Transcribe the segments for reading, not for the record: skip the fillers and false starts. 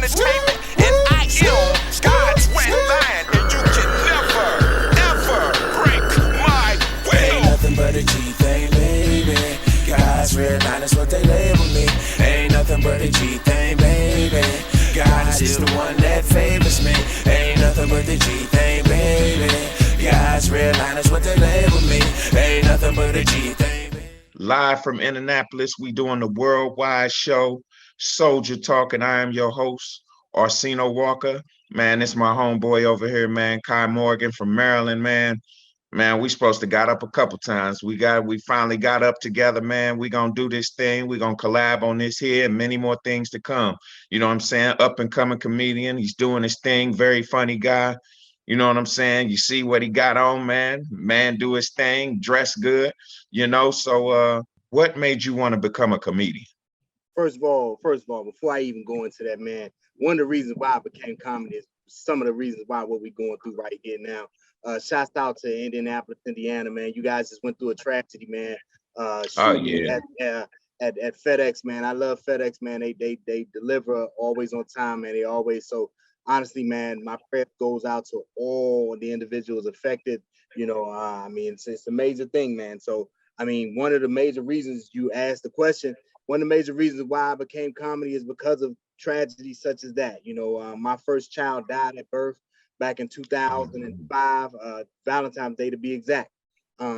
entertainment, and I am God's red lion, and you can never, ever break my will. Ain't nothing but a G thing, baby. God's red line is what they label me. Ain't nothing but a G thing, baby. God is the one that favors me. Ain't nothing but the G thing, baby. God's red line is what they label me. Ain't nothing but a G thing, baby. Live from Indianapolis, we doing the worldwide show, Soldier Talk, and I am your host, Orseno Walker. Man, it's my homeboy over here, man, Kai Morgan from Maryland, man. Man, we supposed to got up a couple times. We finally got up together, man. We gonna do this thing. We gonna collab on this here and many more things to come. You know what I'm saying? Up and coming comedian. He's doing his thing. Very funny guy. You know what I'm saying? You see what he got on, man. Man do his thing, dress good, you know. So what made you want to become a comedian? First of all, before I even go into that, man, one of the reasons why I became comedy is some of the reasons why what we're going through right here now. Shouts out to Indianapolis, Indiana, man. You guys just went through a tragedy, man. Shooting at FedEx, man. I love FedEx, man. They deliver always on time, man. They always so. Honestly, man, my prayer goes out to all the individuals affected. You know, I mean, it's a major thing, man. So, I mean, one of the major reasons you asked the question, one of the major reasons why I became comedy is because of tragedies such as that. You know, my first child died at birth back in 2005, Valentine's Day to be exact.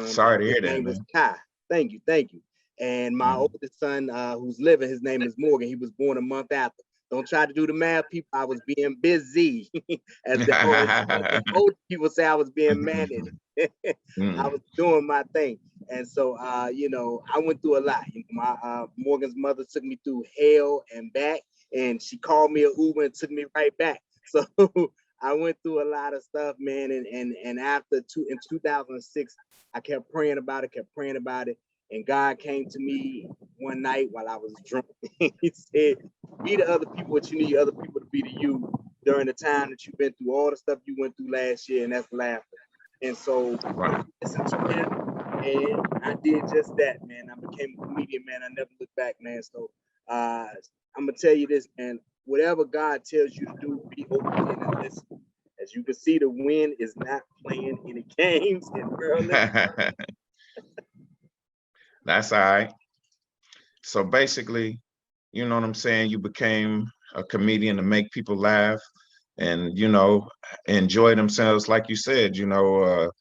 Sorry to hear his that, name man. was Kai. Thank you. And my oldest son, who's living, his name is Morgan. He was born a month after. Don't try to do the math, people. I was being busy. As the old people say, I was being managed. I was doing my thing. And so, you know, I went through a lot. You know, my Morgan's mother took me through hell and back, and she called me an Uber and took me right back. So I went through a lot of stuff, man. And after in 2006, I kept praying about it. And God came to me one night while I was drunk. He said, be to other people what you need other people to be to you during the time that you've been through all the stuff you went through last year, and that's laughter. And so I listened to him, and I did just that, man. I became a comedian, man. I never looked back, man. So I'm going to tell you this, man. Whatever God tells you to do, be obedient and listen. As you can see, the wind is not playing any games in Maryland. That's all right. So basically, you know what I'm saying? You became a comedian to make people laugh and, you know, enjoy themselves. Like you said, you know,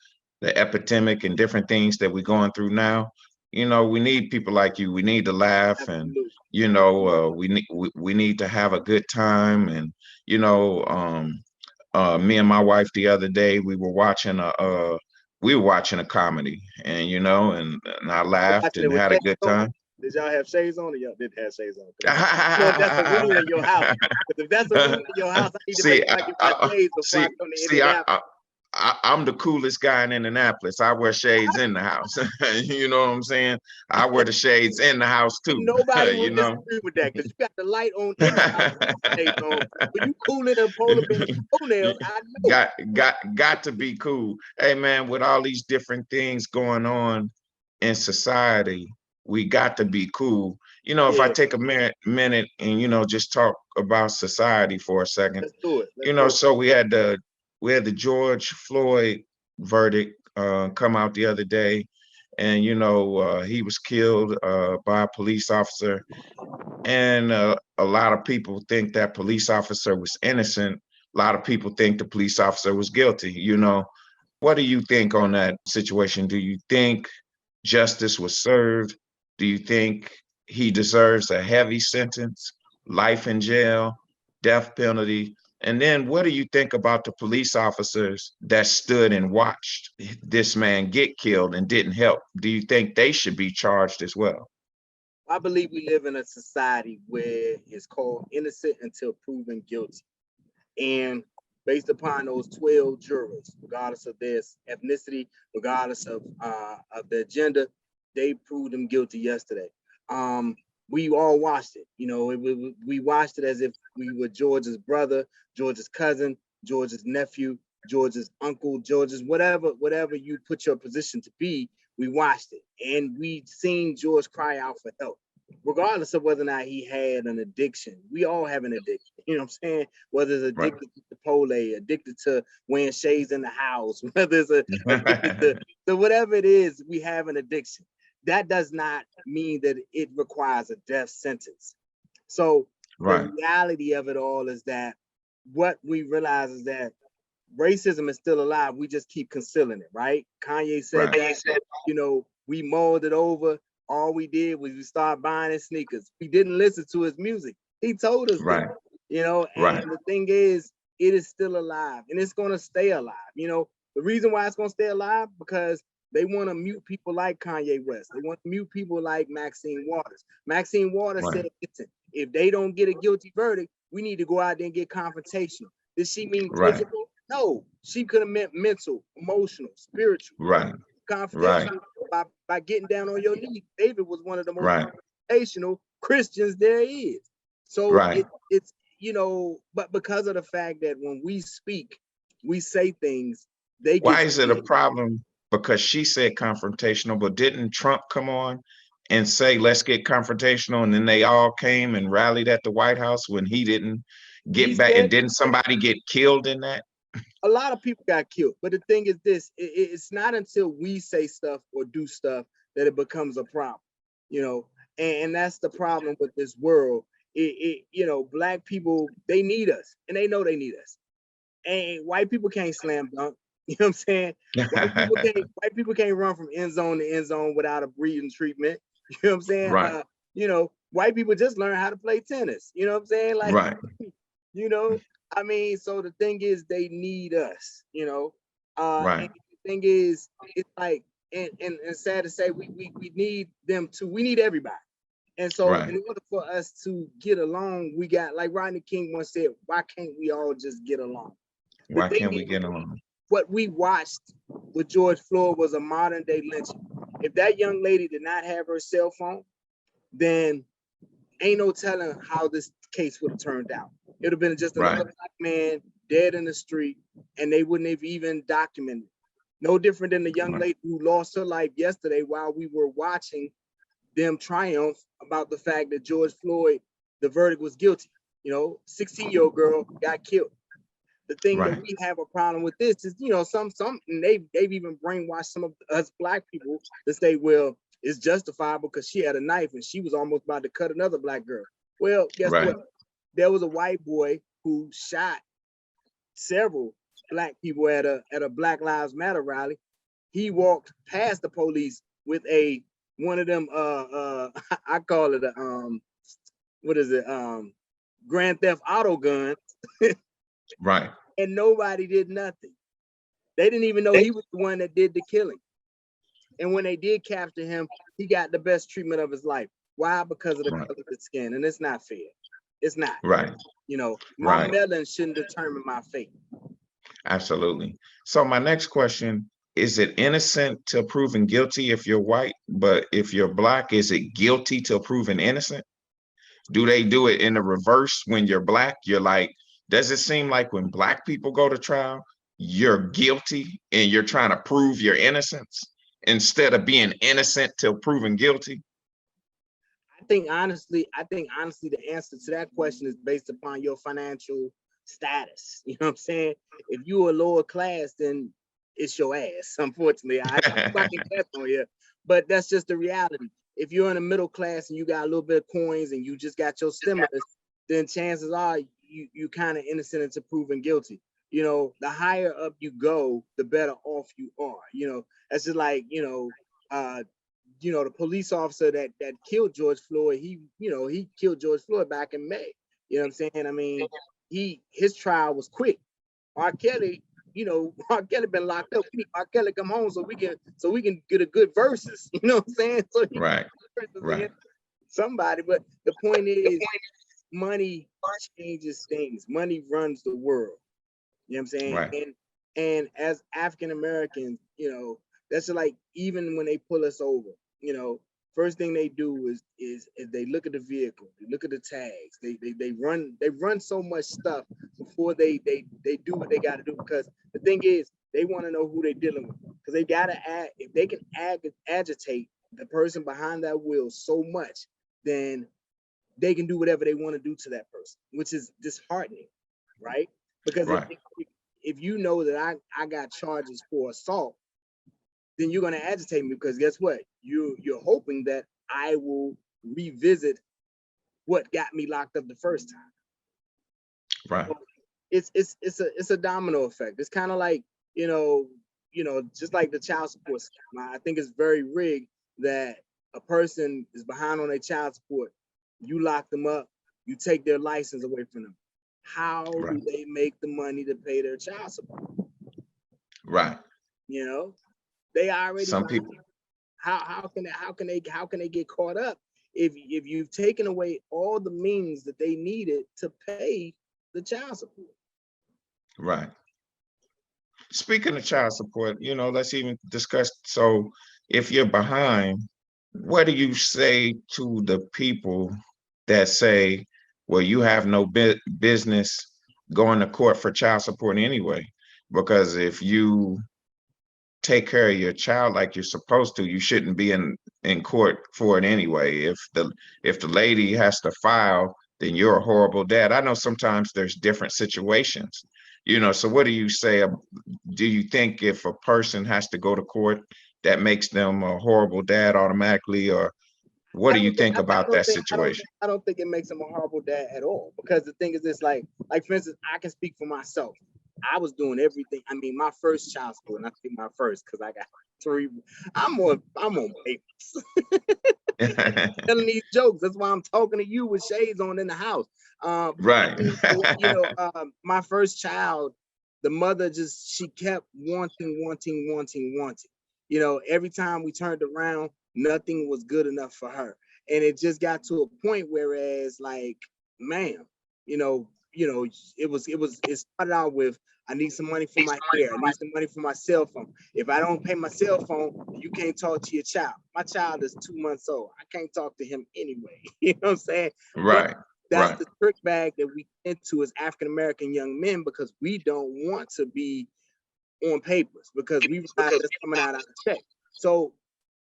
the epidemic and different things that we're going through now. You know, we need people like you. We need to laugh and, you know, we need to have a good time. And, you know, me and my wife the other day, we were watching a comedy, and you know, and I laughed and had a good time. Did y'all have shades on, or y'all didn't have shades on? That's a rule in your house. But if that's a rule in your house, I need to make sure I get my shades before I come to Indianapolis. I'm the coolest guy in Indianapolis. I wear shades in the house. You know what I'm saying? I wear the shades in the house too. Nobody would disagree with that because you got the light on in the house. When you cooling a polar bear toenails, I know. Got to be cool. Hey man, with all these different things going on in society, we got to be cool. You know, if I take a minute and, you know, just talk about society for a second. Let's do it. You know, so we had the George Floyd verdict come out the other day, and you know, he was killed by a police officer, and a lot of people think that police officer was innocent. A lot of people think the police officer was guilty. You know, what do you think on that situation? Do you think justice was served? Do you think he deserves a heavy sentence, life in jail, death penalty? And then what do you think about the police officers that stood and watched this man get killed and didn't help? Do you think they should be charged as well? I believe we live in a society where it's called innocent until proven guilty. And based upon those 12 jurors, regardless of their ethnicity, regardless of their gender, they proved them guilty yesterday. We all watched it. You know, we watched it as if we were George's brother, George's cousin, George's nephew, George's uncle, George's whatever you put your position to be. We watched it, and we seen George cry out for help. regardless of whether or not he had an addiction. We all have an addiction, you know what I'm saying? Whether it's Right. addicted to Chipotle, addicted to wearing shades in the house, whether it's addicted to whatever it is, we have an addiction. That does not mean that it requires a death sentence. So the Right. reality of it all is that what we realize is that racism is still alive. We just keep concealing it, right? Kanye said Right. that, you know, we mulled it over. All we did was we started buying his sneakers. We didn't listen to his music. He told us Right. that, you know, Right. and the thing is, it is still alive and it's going to stay alive. You know, the reason why it's going to stay alive, because they want to mute people like Kanye West. They want to mute people like Maxine Waters. Maxine Waters Right. said, listen, if they don't get a guilty verdict, we need to go out there and get confrontation. Did she mean Right. physical? No, she could have meant mental, emotional, spiritual, Right. confrontational by getting down on your knees. David was one of the most Right. confrontational Christians there is. So Right. it's, you know, but because of the fact that when we speak, we say things, they Why get is it a problem? Because she said confrontational, but didn't Trump come on and say, let's get confrontational? And then they all came and rallied at the White House when he didn't he get back. said And didn't somebody get killed in that? a lot of people got killed. But the thing is this, it's not until we say stuff or do stuff that it becomes a problem, you know, and that's the problem with this world. You know, black people, they need us and they know they need us. And white people can't slam dunk. You know what I'm saying? White people can't run from end zone to end zone without a breathing treatment. You know what I'm saying? Right. You know, white people just learn how to play tennis. You know what I'm saying? Like, Right. you know, I mean, so the thing is they need us, you know. Right. And the thing is, it's like, and sad to say, we need them too. We need everybody. And so Right. in order for us to get along, we got, like Rodney King once said, why can't we all just get along? The Why thing can't we is, get along? what we watched with George Floyd was a modern day lynching. If that young lady did not have her cell phone, then ain't no telling how this case would have turned out. It would have been just another Right. black man dead in the street, and they wouldn't have even documented it. No different than the young Right. lady who lost her life yesterday while we were watching them triumph about the fact that George Floyd, the verdict was guilty. You know, 16-year-old girl got killed. The thing that Right. we have a problem with this is, you know, some and they've even brainwashed some of us black people to say, well, it's justifiable because she had a knife and she was almost about to cut another black girl. Well, guess Right. what? There was a white boy who shot several black people at a Black Lives Matter rally. He walked past the police with one of them I call it a what is it? Grand Theft Auto gun. Right. And nobody did nothing. They didn't even know he was the one that did the killing. And when they did capture him, he got the best treatment of his life. Why? Because of the Right. color of his skin. And it's not fair. It's not. Right. You know, my Right. melon shouldn't determine my fate. Absolutely. So my next question, is it innocent till proven guilty if you're white, but if you're black, is it guilty till proven innocent? Do they do it in the reverse? When you're black, you're like, does it seem like when black people go to trial, you're guilty and you're trying to prove your innocence instead of being innocent till proven guilty? I think honestly, the answer to that question is based upon your financial status. You know what I'm saying? If you are lower class, then it's your ass. Unfortunately, I fucking guess on you, but that's just the reality. If you're in the middle class and you got a little bit of coins and you just got your stimulus, then chances are you kind of innocent until proven guilty. You know, the higher up you go, the better off you are. You know, that's just like, the police officer that killed George Floyd, he killed George Floyd back in May. You know what I'm saying? I mean, his trial was quick. R. Kelly, R. Kelly been locked up. We need R. Kelly come home so we can get a good verses. You know what I'm saying? So Right. Right. somebody, but the point is, money changes things. Money runs the world. You know what I'm saying? Right. And as African Americans, that's like, even when they pull us over, first thing they do is they look at the vehicle, they look at the tags, they run so much stuff before they do what they got to do, because the thing is, they want to know who they're dealing with, because they gotta act. If they can agitate the person behind that wheel so much, then they can do whatever they want to do to that person, which is disheartening, right? Because Right. if you know that I got charges for assault, then you're gonna agitate me, because guess what? You're hoping that I will revisit what got me locked up the first time. Right. So it's a domino effect. It's kind of like, just like the child support scheme. I think it's very rigged that a person is behind on their child support, you lock them up, you take their license away from them. How Right. do they make the money to pay their child support? Right. They already Some people. how can they get caught up if you've taken away all the means that they needed to pay the child support? Right. Speaking of child support, let's even discuss. So if you're behind, what do you say to the people that say, well, you have no business going to court for child support anyway? Because if you take care of your child like you're supposed to, you shouldn't be in court for it anyway. If the lady has to file, then you're a horrible dad. I know sometimes there's different situations, so what do you say? Do you think if a person has to go to court, that makes them a horrible dad automatically, or what do you think about that situation? I don't think it makes them a horrible dad at all, because the thing is, it's like for instance, I can speak for myself. I was doing everything. I mean, my first child support, and I think my first, because I got 3. I'm on papers. Telling these jokes. That's why I'm talking to you with shades on in the house. Right. My first child, the mother she kept wanting. Every time we turned around, nothing was good enough for her. And it just got to a point whereas, like, ma'am, it started out with, I need some money for my hair. I need some money for my cell phone. If I don't pay my cell phone, you can't talk to your child. My child is 2 months old. I can't talk to him anyway. You know what I'm saying? Right. But that's right. the trick bag that we get into as African-American young men, because we don't want to be on papers, because we realize that's coming out of the check. So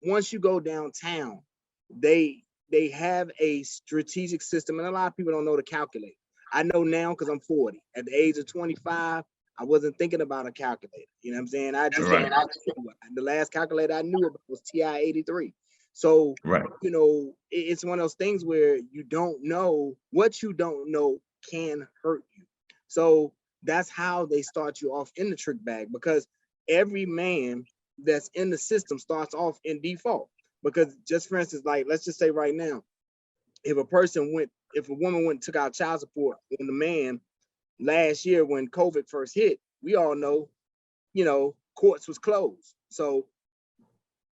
once you go downtown, they have a strategic system, and a lot of people don't know to calculate. I know now because I'm 40. At the age of 25, I wasn't thinking about a calculator. You know what I'm saying? The last calculator I knew about was TI-83. So, Right. It's one of those things where you don't know what you don't know can hurt you. So that's how they start you off in the trick bag, because every man that's in the system starts off in default. Because just for instance, like, let's just say right now, if a woman went and took out child support on the man last year when COVID first hit, we all know, courts was closed. So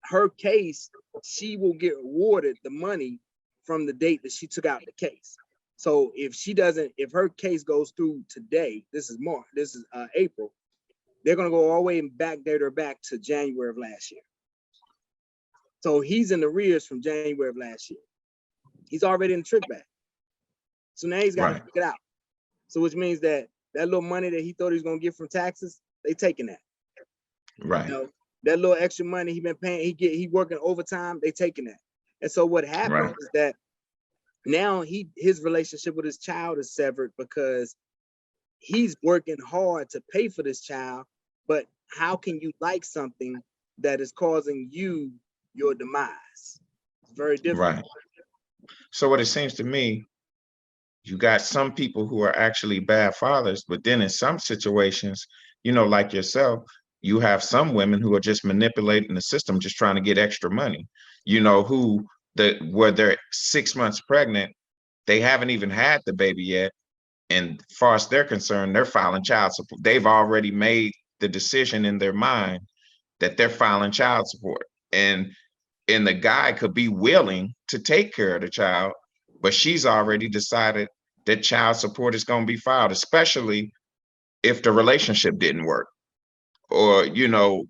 her case, she will get awarded the money from the date that she took out the case. So if her case goes through today, this is April, they're gonna go all the way and backdate her back to January of last year. So he's in the arrears from January of last year. He's already in the trick bag. So now he's got to figure it out. So which means that little money that he thought he was gonna get from taxes, they taking that. Right. That little extra money he been paying, he working overtime, they taking that. And so what happens is that now his relationship with his child is severed, because he's working hard to pay for this child. But how can you like something that is causing you your demise? It's very different. Right. So what it seems to me, you got some people who are actually bad fathers, but then in some situations, like yourself, you have some women who are just manipulating the system, just trying to get extra money, where they're 6 months pregnant, they haven't even had the baby yet. And as far as they're concerned, they're filing child support. They've already made the decision in their mind that they're filing child support. And the guy could be willing to take care of the child, but she's already decided that child support is going to be filed, especially if the relationship didn't work, or the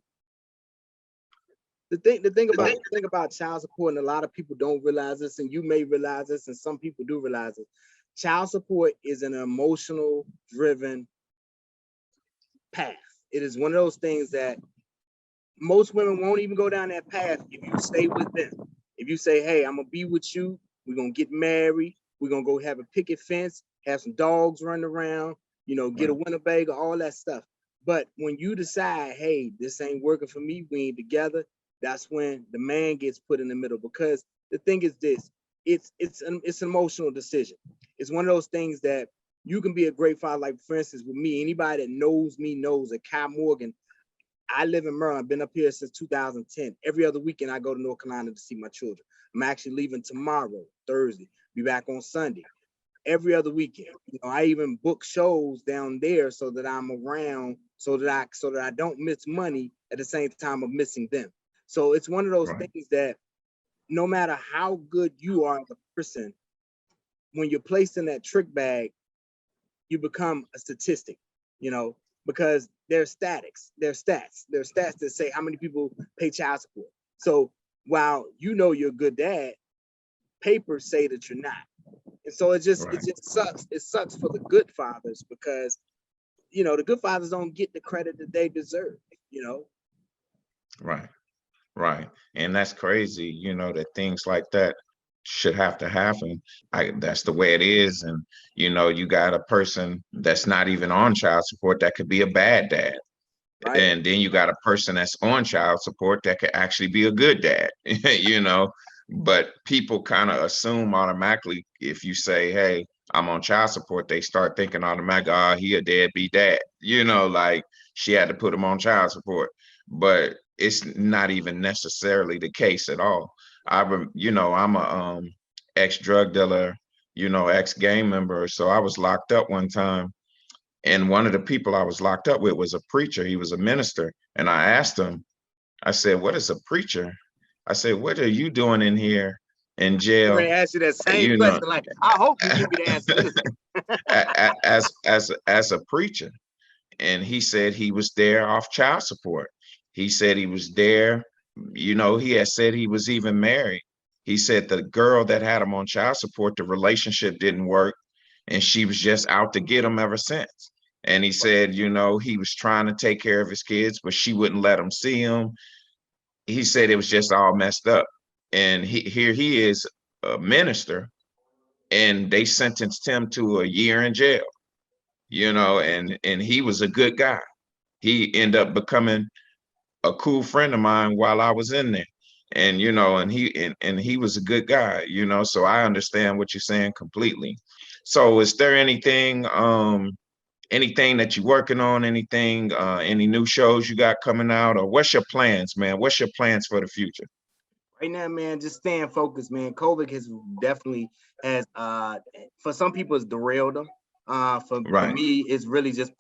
thing about child support, and a lot of people don't realize this, and you may realize this, and some people do realize it. Child support is an emotional driven path. It is one of those things that most women won't even go down that path if you stay with them. If you say, hey, I'm gonna be with you We're gonna get married. We're gonna go have a picket fence, have some dogs running around, you know, get a Winnebago, all that stuff. But when you decide, hey, this ain't working for me, we ain't together, that's when the man gets put in the middle. Because the thing is this, it's an emotional decision. It's one of those things that you can be a great father. Like, for instance, with me, anybody that knows me knows that Kai Morgan, I live in Maryland. I've been up here since 2010. Every other weekend, I go to North Carolina to see my children. I'm actually leaving tomorrow, Thursday, be back on Sunday. Every other weekend, you know, I even book shows down there so that I'm around, so that I don't miss money at the same time of missing them. So it's one of those things that no matter how good you are as a person, when you're placed in that trick bag, you become a statistic, you know, because there's stats that say how many people pay child support. So while you know you're a good dad, papers say that you're not. And so it just sucks. It sucks for the good fathers, because, you know, the good fathers don't get the credit that they deserve, you know. Right. And that's crazy, you know, that things like that should have to happen. That's the way it is. And, you know, you got a person that's not even on child support that could be a bad dad. Right. And then you got a person that's on child support that could actually be a good dad, you know. But people kind of assume automatically, if you say, hey, I'm on child support, they start thinking automatically, oh, he a deadbeat dad, you know, like she had to put him on child support. But it's not even necessarily the case at all. You know, I'm a ex-drug dealer, you know, ex-gang member. So I was locked up one time, and one of the people I was locked up with was a preacher. He was a minister. And I asked him, I said, what is a preacher? I said, what are you doing in here in I'm jail? gonna ask you that same You know, question. Like, I hope you give me the answer to this. as a preacher. And he said he was there off child support. He said he was there, you know, he had said he was even married. He said the girl that had him on child support, the relationship didn't work, and she was just out to get him ever since. And he said, you know, he was trying to take care of his kids, but she wouldn't let him see him. He said it was just all messed up. And here he is, a minister, and they sentenced him to a year in jail, you know, and he was a good guy. He ended up becoming a cool friend of mine while I was in there. And, you know, and he was a good guy, you know, so I understand what you're saying completely. So is there anything that you're working on, anything, any new shows you got coming out, or what's your plans, man? What's your plans for the future? Right now, man, just staying focused, man. COVID has definitely for some people it's derailed them. For me, it's really just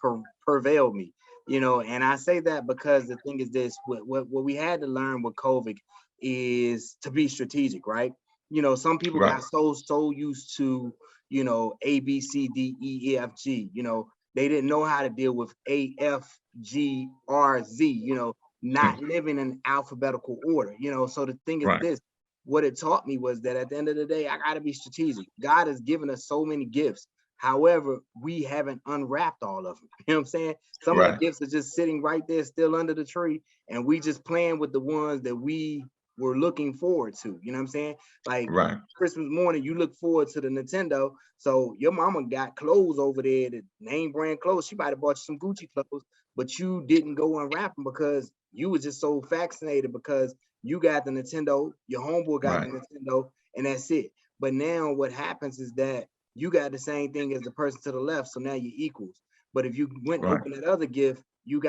prevailed me, you know. And I say that because the thing is this: what we had to learn with COVID is to be strategic, right? You know, some people got so used to, you know, A B C D E F G. You know, they didn't know how to deal with A F G R Z. You know, not living in alphabetical order, you know. So the thing is this, what it taught me was that at the end of the day, I got to be strategic. God has given us so many gifts. However, we haven't unwrapped all of them. You know what I'm saying? Some of the gifts are just sitting right there still under the tree, and we just playing with the ones that we were looking forward to. You know what I'm saying? Like Christmas morning, you look forward to the Nintendo. So your mama got clothes over there, the name brand clothes. She might have bought you some Gucci clothes, but you didn't go unwrap them because you were just so fascinated because you got the Nintendo, your homeboy got the Nintendo, and that's it. But now what happens is that you got the same thing as the person to the left, so now you're equals. But if you went and opened that other gift, you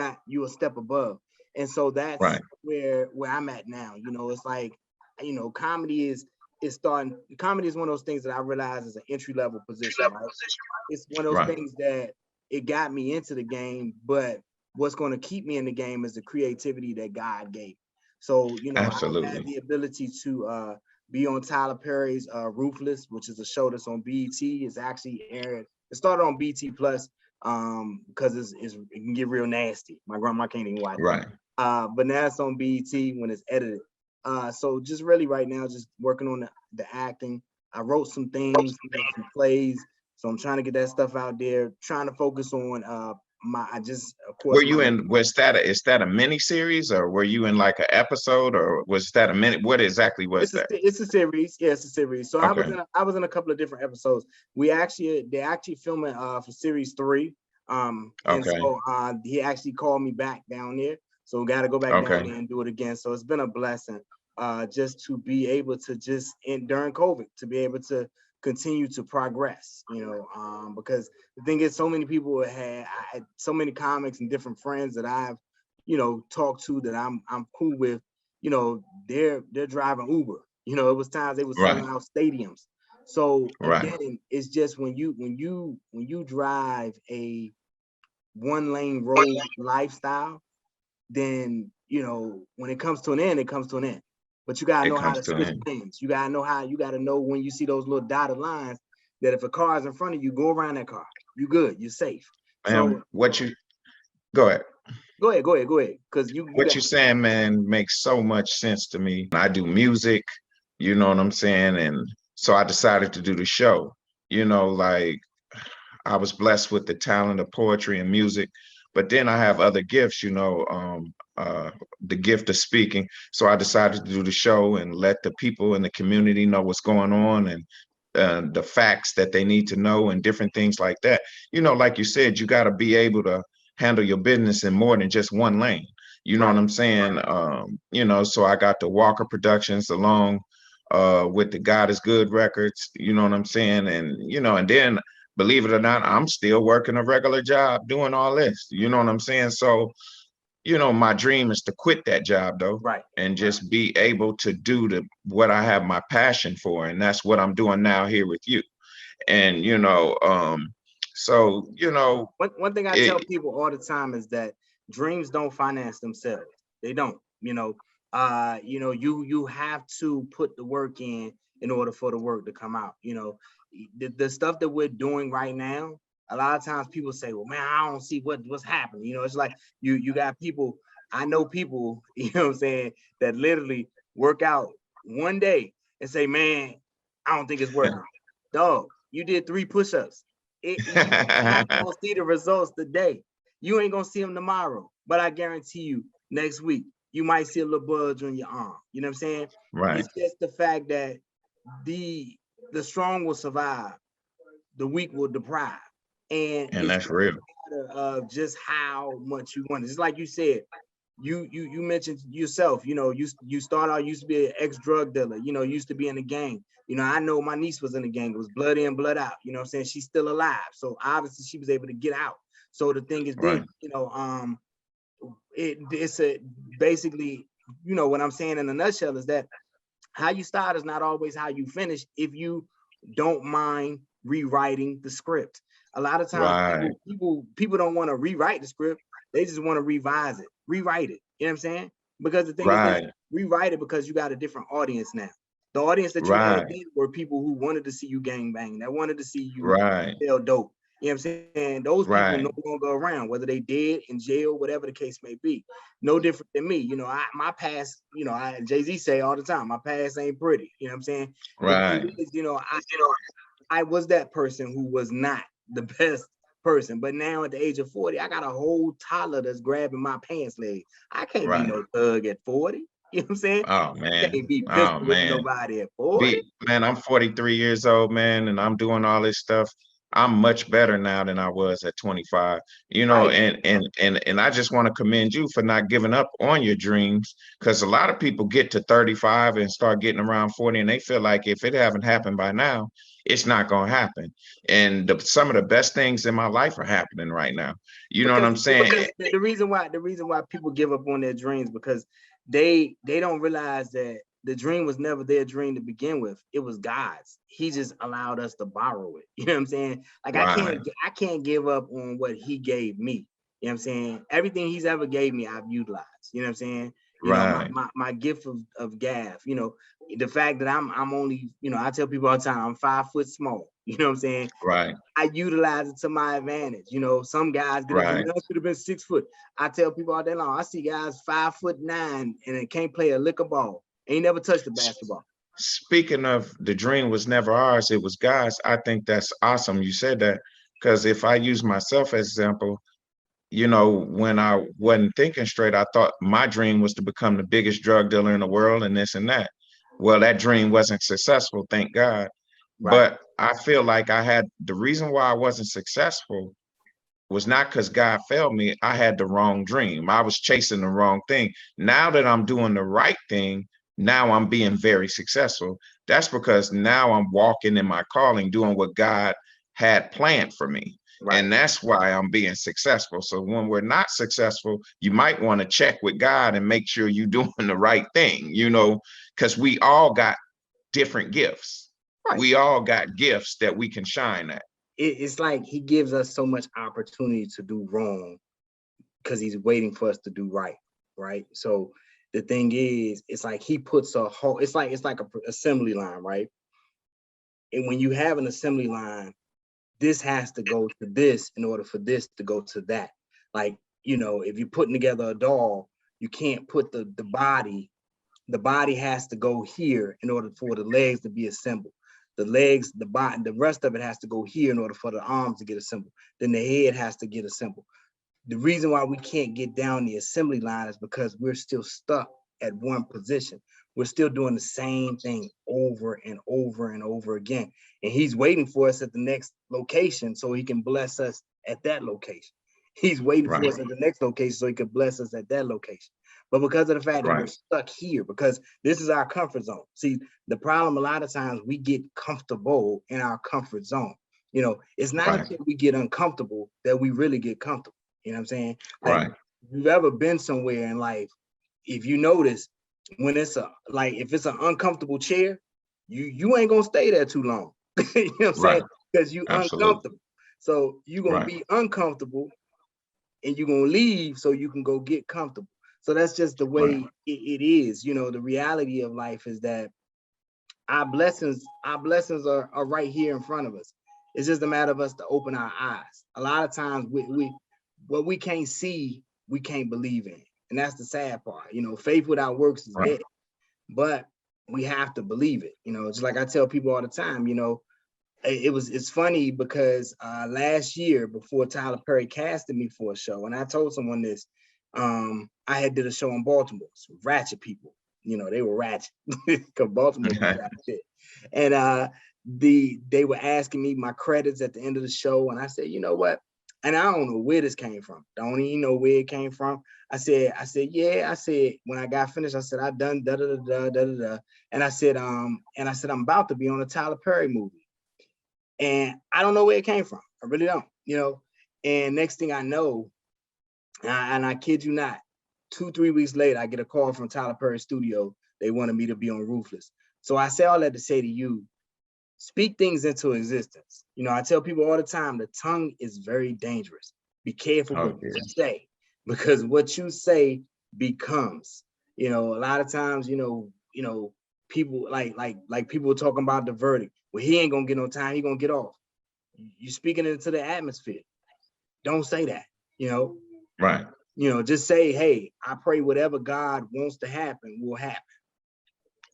a step above. And so that's where I'm at now. You know, it's like, you know, comedy is one of those things that I realize is an entry-level position, right? It's one of those things that it got me into the game, but what's going to keep me in the game is the creativity that God gave. So, you know, I had the ability to be on Tyler Perry's Ruthless, which is a show that's on BET. It's actually aired. It started on BT Plus because it can get real nasty. My grandma can't even watch it. But now it's on BET when it's edited. So just really right now, just working on the acting. I wrote some things, some plays. So I'm trying to get that stuff out there, trying to focus on I just, of course, Were you in, is that a mini series, or were you in like an episode, or was that a minute? What exactly was that? It's a series. Yeah, it's a series. So Okay. I was in a couple of different episodes. They actually filming for series 3. And Okay. so he actually called me back down there. So we got to go back down Okay. there and do it again. So it's been a blessing just to be able to during COVID, to be able to continue to progress, because the thing is, so many people I had so many comics and different friends that I've, talked to, that I'm cool with, they're driving Uber. It was times they were selling Right. out stadiums. So Right. again, it's just when you drive a one lane road lifestyle, then when it comes to an end, it comes to an end. But you gotta It know how comes to to an switch end. lanes. You gotta know when you see those little dotted lines, that if a car is in front of you, go around that car. You good, you're safe. And So go ahead. go ahead. Cause you What got you're saying, man, makes so much sense to me. I do music, you know what I'm saying? And so I decided to do the show. Like, I was blessed with the talent of poetry and music, but then I have other gifts, the gift of speaking. So I decided to do the show and let the people in the community know what's going on, and the facts that they need to know, and different things like that. Like you said, you got to be able to handle your business in more than just one lane. You know what right. I'm saying? So I got the Walker Productions along with the God is Good records, you know what I'm saying? And then, believe it or not, I'm still working a regular job doing all this. You know what I'm saying? So, my dream is to quit that job though, Right. and just be able to do what I have my passion for. And that's what I'm doing now here with you. And, so, One thing I it, tell people all the time is that dreams don't finance themselves. They don't. You have to put the work in order for the work to come out. The stuff that we're doing right now, a lot of times people say, well, man, I don't see what's happening. It's like you got people, I know people, what I'm saying, that literally work out one day and say, man, I don't think it's working. Dog, you did 3 push-ups. You're not gonna see the results today. You ain't gonna see them tomorrow, but I guarantee you, next week you might see a little budge on your arm. You know what I'm saying? right. It's just the fact that the strong will survive, the weak will deprive, and And it's that's just real. a matter of just how much you want it. Just like you said, you mentioned yourself. You start out, used to be an ex-drug dealer. Used to be in the gang. I know my niece was in the gang. It was blood in, blood out. You know what I'm saying? She's still alive, so obviously she was able to get out. So the thing is, Right. then it's a basically, what I'm saying in a nutshell is that how you start is not always how you finish, if you don't mind rewriting the script. A lot of times Right. people don't want to rewrite the script. They just want to revise it, rewrite it. You know what I'm saying? Because the thing is that Right. rewrite it because you got a different audience now. The audience that you had Right. then were people who wanted to see you gang bang, that wanted to see you Right. sell dope. You know what I'm saying? Those people Right. no longer around, whether they dead, in jail, whatever the case may be. No different than me. My past, Jay-Z say all the time, my past ain't pretty. You know what I'm saying? The Right. thing is, I was that person who was not the best person, but now at the age of 40, I got a whole toddler that's grabbing my pants leg. I can't be Right. no thug at 40. You know what I'm saying? Oh man. Can't be Oh pistol with man. nobody at 40. Man, I'm 43 years old, man, and I'm doing all this stuff. I'm much better now than I was at 25. Right. And I just want to commend you for not giving up on your dreams, because a lot of people get to 35 and start getting around 40, and they feel like if it haven't happened by now, it's not going to happen. And some of the best things in my life are happening right now. You know what I'm saying? Because the reason why people give up on their dreams, because they don't realize that the dream was never their dream to begin with. It was God's. He just allowed us to borrow it. You know what I'm saying? Like Right. I can't give up on what he gave me. You know what I'm saying? Everything he's ever gave me, I've utilized. You know what I'm saying? Right. My gift of gab, the fact that I'm only, I tell people all the time, I'm 5 foot small. You know what I'm saying? Right. I utilize it to my advantage. Some guys get up and Right. I should have been 6 foot. I tell people all day long, I see guys 5'9" and they can't play a lick of ball. Ain't never touched a basketball. Speaking of the dream was never ours, it was God's. I think that's awesome you said that, because if I use myself as example, you know, when I wasn't thinking straight, I thought my dream was to become the biggest drug dealer in the world and this and that. Well, that dream wasn't successful, thank God. Right. But I feel like I had the reason why I wasn't successful was not because God failed me. I had the wrong dream. I was chasing the wrong thing. Now that I'm doing the right thing, now I'm being very successful. That's because now I'm walking in my calling, doing what God had planned for me. Right. And that's why I'm being successful. So when we're not successful, you might want to check with God and make sure you're doing the right thing, you know, because we all got different gifts. Right. We all got gifts that we can shine at. It's like he gives us so much opportunity to do wrong because he's waiting for us to do right. Right. So the thing is, it's like he puts a whole, it's like a assembly line, right? And when you have an assembly line, this has to go to this in order for this to go to that. Like, you know, if you're putting together a doll, you can't put the body has to go here in order for the legs to be assembled. The legs, the body, the rest of it has to go here in order for the arms to get assembled. Then the head has to get assembled. The reason why we can't get down the assembly line is because we're still stuck at one position. We're still doing the same thing over and over and over again. And he's waiting for us at the next location so he can bless us at that location. He's waiting for us at the next location so he can bless us at that location. But because of the fact that we're stuck here, because this is our comfort zone. See, the problem a lot of times we get comfortable in our comfort zone. You know, it's not until we get uncomfortable that we really get comfortable. You know what I'm saying? Like, if you've ever been somewhere in life, if you notice when it's if it's an uncomfortable chair, you ain't gonna stay there too long. You know what I'm saying? Because you uncomfortable. So you're gonna be uncomfortable and you're gonna leave so you can go get comfortable. So that's just the way it is. You know, the reality of life is that our blessings are right here in front of us. It's just a matter of us to open our eyes. A lot of times what we can't see, we can't believe in. And that's the sad part. You know, faith without works is dead, but we have to believe it. You know, just like I tell people all the time, you know, it's funny because last year before Tyler Perry casted me for a show, and I told someone this, I had did a show in Baltimore, some ratchet people, you know, they were ratchet because Baltimore was ratchet. And they were asking me my credits at the end of the show, and I said, you know what? And I don't know where this came from. Don't even know where it came from. I said, when I got finished, I said, I done da da da da da da. And I said, I'm about to be on a Tyler Perry movie. And I don't know where it came from. I really don't, you know. And next thing I know, and I kid you not, 2-3 weeks later, I get a call from Tyler Perry studio. They wanted me to be on Ruthless. So I say all that to say to you, speak things into existence. You know, I tell people all the time, the tongue is very dangerous. Be careful what you say, because what you say becomes. You know, a lot of times, you know, people like people talking about the verdict. Well, he ain't gonna get no time, he gonna get off. You speaking into the atmosphere. Don't say that, you know. You know, just say, hey, I pray whatever God wants to happen will happen.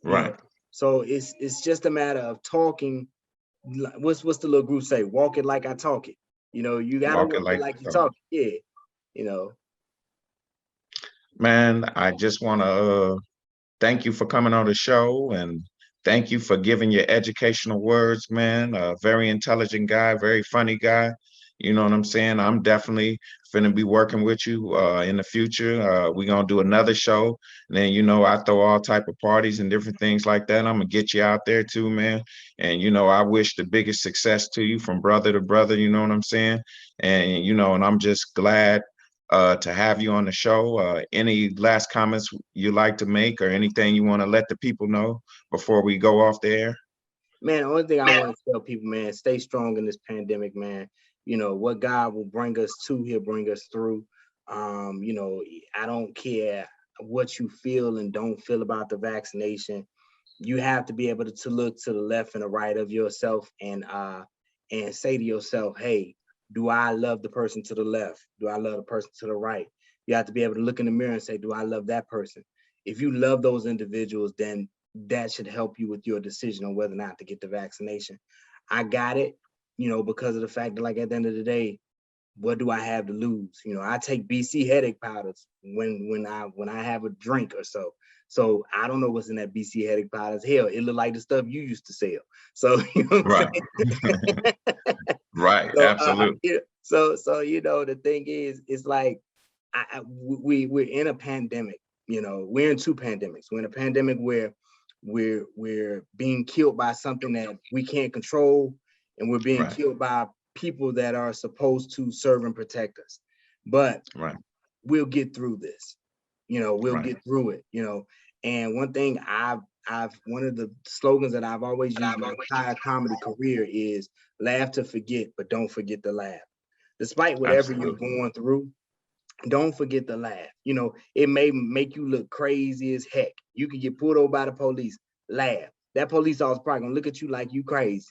You know? So it's just a matter of talking. What's the little group say? Walk it like I talk it. You know, you gotta walk it like you talk it. Yeah, you know. Man, I just want to thank you for coming on the show, and thank you for giving your educational words, man. A very intelligent guy, very funny guy. You know what I'm saying? I'm definitely finna be working with you in the future. We're gonna do another show. And then, you know, I throw all type of parties and different things like that. I'm gonna get you out there too, man. And, you know, I wish the biggest success to you from brother to brother, you know what I'm saying? And, you know, and I'm just glad to have you on the show. Any last comments you like to make or anything you want to let the people know before we go off the air? Man, the only thing I want to tell people, man, stay strong in this pandemic, man. You know, what God will bring us to, he'll bring us through. You know, I don't care what you feel and don't feel about the vaccination. You have to be able to look to the left and the right of yourself and say to yourself, hey, do I love the person to the left? Do I love the person to the right? You have to be able to look in the mirror and say, do I love that person? If you love those individuals, then that should help you with your decision on whether or not to get the vaccination. I got it, you know, because of the fact that, like, at the end of the day, what do I have to lose? You know, I take BC headache powders when I have a drink or so. So I don't know what's in that BC headache powders. Hell, it look like the stuff you used to sell. So you know what I'm saying? Right, So, absolutely. so you know, the thing is, it's like we're in a pandemic. You know, we're in two pandemics. We're in a pandemic where we're being killed by something that we can't control, and we're being killed by people that are supposed to serve and protect us. But we'll get through this. You know, we'll get through it. You know, and one thing I've one of the slogans that I've always used my entire comedy career is laugh to forget, but don't forget to laugh. Despite whatever you're going through, don't forget to laugh. You know, it may make you look crazy as heck. You could get pulled over by the police, laugh. That police officer probably gonna look at you like you crazy.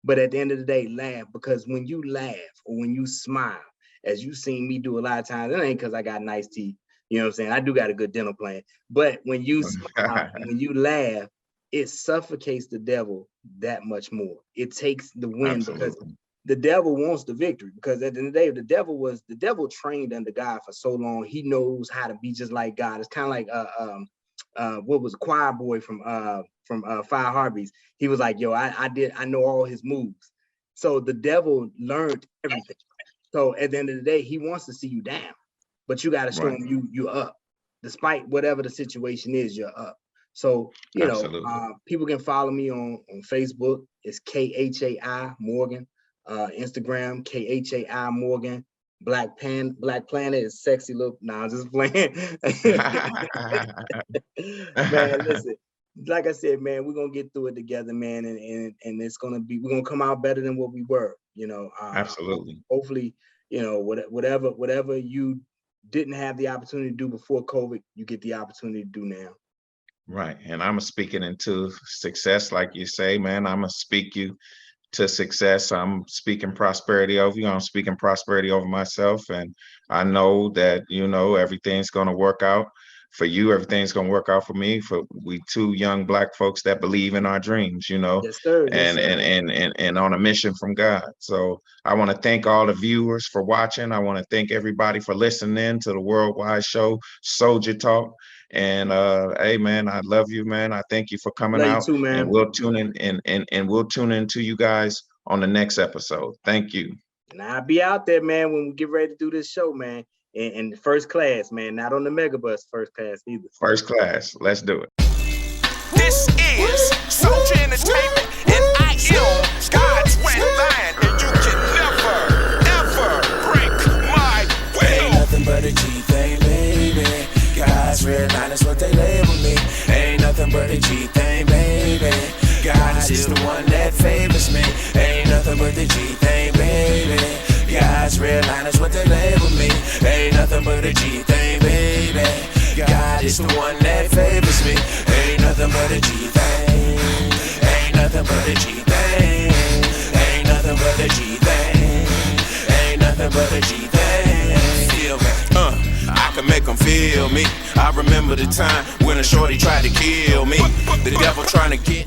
But at the end of the day, laugh, because when you laugh or when you smile, as you've seen me do a lot of times, it ain't because I got nice teeth. You know what I'm saying? I do got a good dental plan. But when you smile, when you laugh, it suffocates the devil that much more. It takes the win because the devil wants the victory. Because at the end of the day, the devil trained under God for so long. He knows how to be just like God. It's kind of like what was Choir Boy from Five Harveys. He was like, yo, I know all his moves. So the devil learned everything. So at the end of the day, he wants to see you down, but you got to show him you up. Despite whatever the situation is, you're up. So, you know, people can follow me on Facebook. It's KHAI Morgan. Instagram, KHAI Morgan. Black Planet is sexy little. Nah, I'm just playing. Man, listen. Like I said, man, we're gonna get through it together, man, and it's gonna be, we're gonna come out better than what we were, you know. Absolutely. Hopefully, you know, whatever you didn't have the opportunity to do before COVID, you get the opportunity to do now. Right. And I'm speaking into success, like you say, man. I'm gonna speak you to success. I'm speaking prosperity over you. I'm speaking prosperity over myself. And I know that, you know, everything's going to work out for you. Everything's going to work out for me, for we two young Black folks that believe in our dreams, you know, yes, sir. Yes, and on a mission from God. So I want to thank all the viewers for watching. I want to thank everybody for listening to the worldwide show, Soldier Talk. And hey, man, I love you, man. I thank you for coming love out. you too, man. And we'll tune in and we'll tune in to you guys on the next episode. Thank you. And I'll be out there, man, when we get ready to do this show, man. In first class, man, not on the megabus first class either. First class. Let's do it. This is Soldier Entertainment, and I am God's wet lion, and you can never, ever break my will. Ain't nothing but a G thing, baby. God's red line is what they label me. Ain't nothing but a G thing, baby. God is the one that favors me. Ain't nothing but the G thing, baby. God's red line is what they label me. Ain't nothing but a G thing, baby. God is the one that favors me. Ain't nothing but a G thing. Ain't nothing but a G thing. Ain't nothing but a G thing. Ain't nothing but a G thing. Feel me? I can make them feel me. I remember the time when a shorty tried to kill me. The devil trying to get